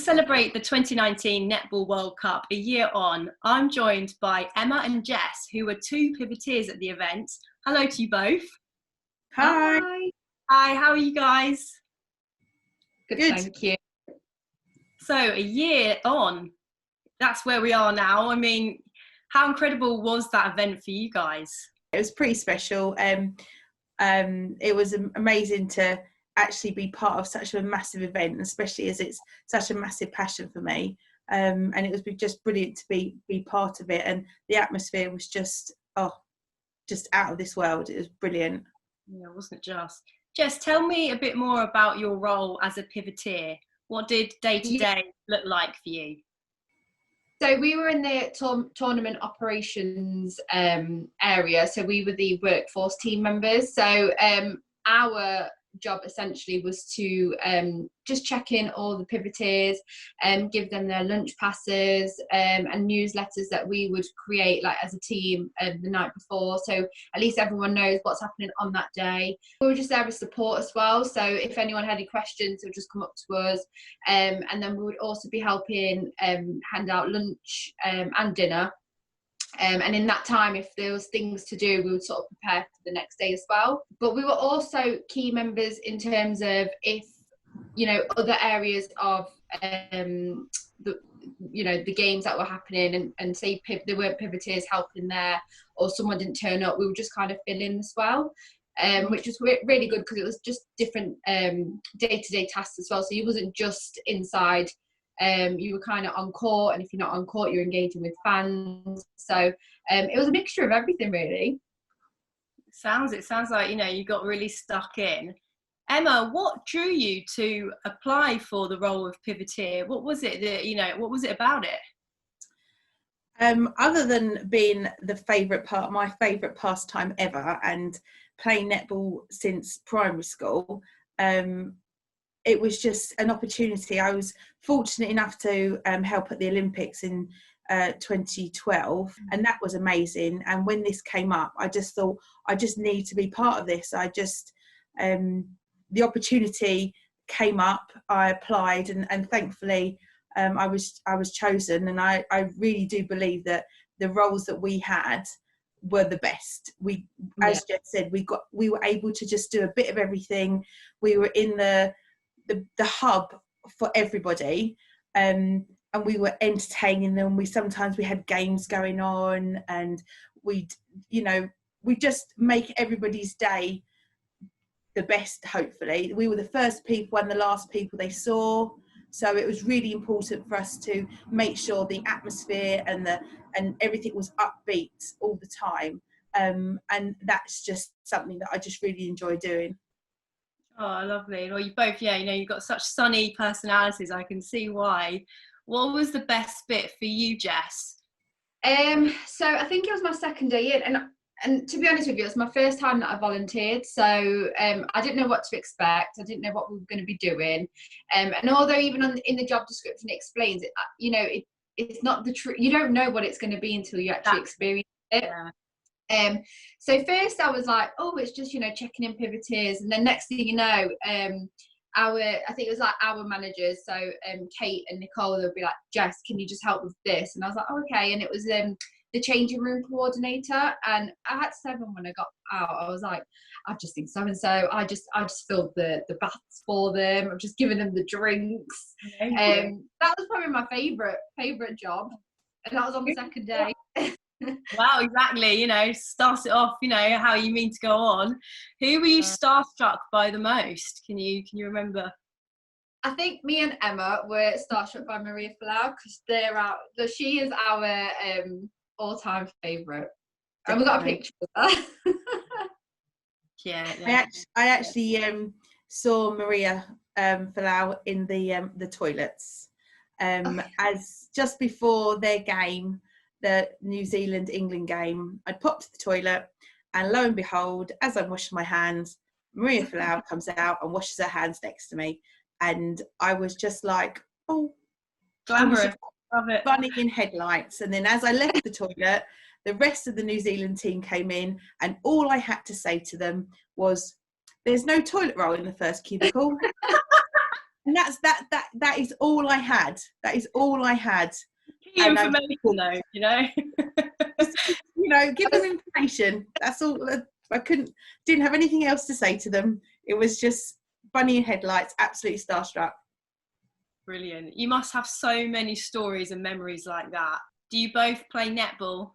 celebrate the 2019 Netball World Cup a year on, I'm joined by Emma and Jess, who were two Pivoteers at the event. Hello to you both. Hi. Hi, how are you guys? Good, thank you. So a year on, that's where we are now. I mean, how incredible was that event for you guys? It was pretty special. It was amazing to actually be part of such a massive event, especially as it's such a massive passion for me. And it was just brilliant to be part of it. And the atmosphere was just out of this world. It was brilliant. Yeah, wasn't it just? Jess, tell me a bit more about your role as a pivoteer. What did day-to-day look like for you? So we were in the tournament operations area. So we were the workforce team members. So our job essentially was to just check in all the pivoteers and give them their lunch passes and newsletters that we would create like as a team the night before, so at least everyone knows what's happening on that day. We were just there as support as well, so if anyone had any questions they would just come up to us, and then we would also be helping hand out lunch and dinner. And in that time, if there was things to do, we would sort of prepare for the next day as well. But we were also key members in terms of if, other areas of the games that were happening and say there weren't pivoteers helping there or someone didn't turn up, we would just kind of fill in as well. Which was really good because it was just different day-to-day tasks as well. So you wasn't just inside. You were kind of on court, and if you're not on court, you're engaging with fans. So it was a mixture of everything, really. It sounds like you got really stuck in. Emma, what drew you to apply for the role of pivoteer? What was it that what was it about it? Other than being my favourite pastime ever, and playing netball since primary school. It was just an opportunity. I was fortunate enough to help at the Olympics in 2012, and that was amazing. And when this came up, I just thought I just need to be part of this. The opportunity came up, I applied, and thankfully I was chosen. And I really do believe that the roles that we had were the best. As Jess said, we were able to just do a bit of everything. We were in the hub for everybody, and we were entertaining them. Sometimes we had games going on, and we just make everybody's day the best. Hopefully we were the first people and the last people they saw, so it was really important for us to make sure the atmosphere and everything was upbeat all the time, and that's just something that I just really enjoy doing. Oh, lovely. Well, you both, you've got such sunny personalities. I can see why. What was the best bit for you, Jess? So I think it was my second day in, and to be honest with you, it was my first time that I volunteered. So I didn't know what to expect. I didn't know what we were going to be doing. And although even in the job description it explains it, it's not the truth. You don't know what it's going to be until you actually experience it. Yeah. So first I was like, oh, it's just checking in pivoteers, and then next thing you know, I think it was like our managers, so Kate and Nicole, they'll be like, Jess, can you just help with this? And I was like, oh, okay. And it was the changing room coordinator, and I had 7 when I got out. I was like, I've just seen so and so. I just filled the baths for them. I've just given them the drinks. That was probably my favorite job, and that was on the second day. Wow, exactly. Start it off, how you mean to go on. Who were you starstruck by the most? Can you remember? I think me and Emma were starstruck by Maria Falau, because she is our all-time favourite. And we got a picture of her. Yeah. I actually saw Maria Falau in the toilets as just before their game, the New Zealand-England game. I popped to the toilet, and lo and behold, as I'm washing my hands, Maria Falau comes out and washes her hands next to me, and I was just like, oh, glamorous. Love it. Running in headlights. And then as I left the toilet, the rest of the New Zealand team came in, and all I had to say to them was, there's no toilet roll in the first cubicle. And that is all I had. That is all I had. Key information though, you know. You know, give them information. That's all. I didn't have anything else to say to them. It was just bunny in headlights, absolutely starstruck. Brilliant. You must have so many stories and memories like that. Do you both play netball?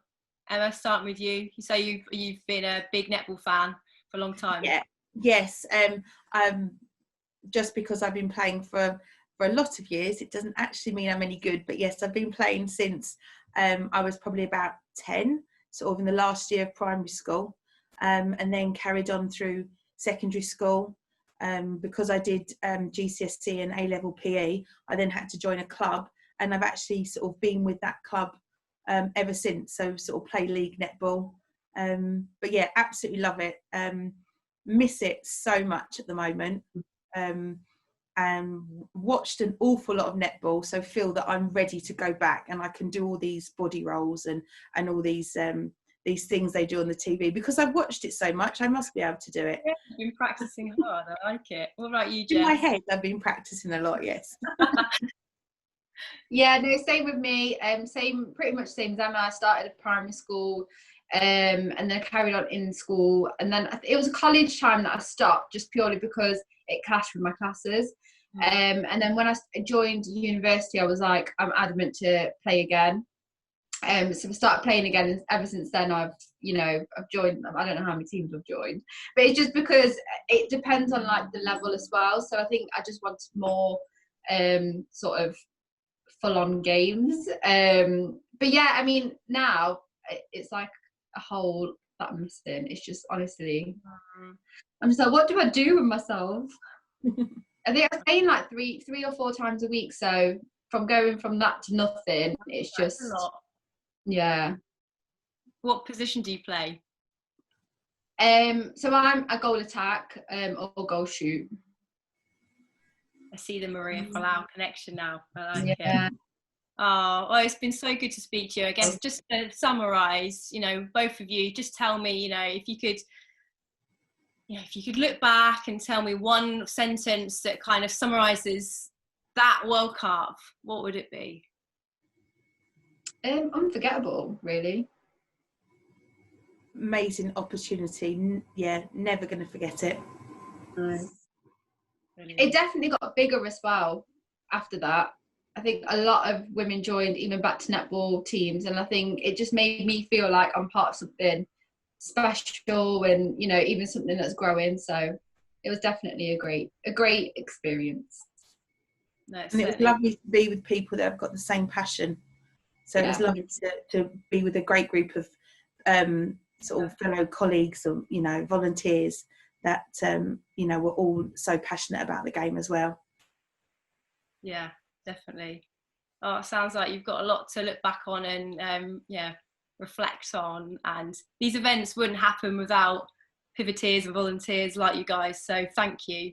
Emma, starting with you. You say you've been a big netball fan for a long time. Yeah. Yes. Just because I've been playing for a lot of years, it doesn't actually mean I'm any good. But yes, I've been playing since I was probably about 10, sort of in the last year of primary school, and then carried on through secondary school. Because I did GCSE and A-level PE, I then had to join a club, and I've actually sort of been with that club ever since. So sort of play league netball. But yeah, absolutely love it. Miss it so much at the moment. And watched an awful lot of netball, so feel that I'm ready to go back and I can do all these body rolls and all these things they do on the TV, because I've watched it so much. I must be able to do it. Yeah, you've been practicing hard. I like it. What about you, Jess? In my head, I've been practicing a lot. Yes. Yeah, no, same with me. Pretty much same as Emma. I started at primary school, and then I carried on in school, and then it was a college time that I stopped, just purely because it clashed with my classes. And then when I joined university, I was like, I'm adamant to play again. So I started playing again, and ever since then I've joined. I don't know how many teams I've joined, but it's just because it depends on like the level as well. So I think I just wanted more sort of full-on games. But yeah, I mean, now it's like a hole that I'm missing. It's just, honestly, I'm just like, what do I do with myself? I think I was playing like three or four times a week, so from going from that to nothing, it's just a lot. Yeah. What position do you play? So I'm a goal attack or goal shoot. I see the Maria Folau connection now. I like it. Oh, well, it's been so good to speak to you. I guess just to summarise, both of you, just tell me, if you could look back and tell me one sentence that kind of summarises that World Cup, what would it be? Unforgettable, really. Amazing opportunity. Yeah, never going to forget it. Nice. It definitely got bigger as well after that. I think a lot of women joined even back to netball teams, and I think it just made me feel like I'm part of something special, and even something that's growing. So it was definitely a great experience. And it was lovely to be with people that have got the same passion. So it was lovely to be with a great group of sort of fellow colleagues or volunteers that were all so passionate about the game as well. Yeah, definitely. Oh, it sounds like you've got a lot to look back on and reflect on, and these events wouldn't happen without Pivoteers and volunteers like you guys, so thank you.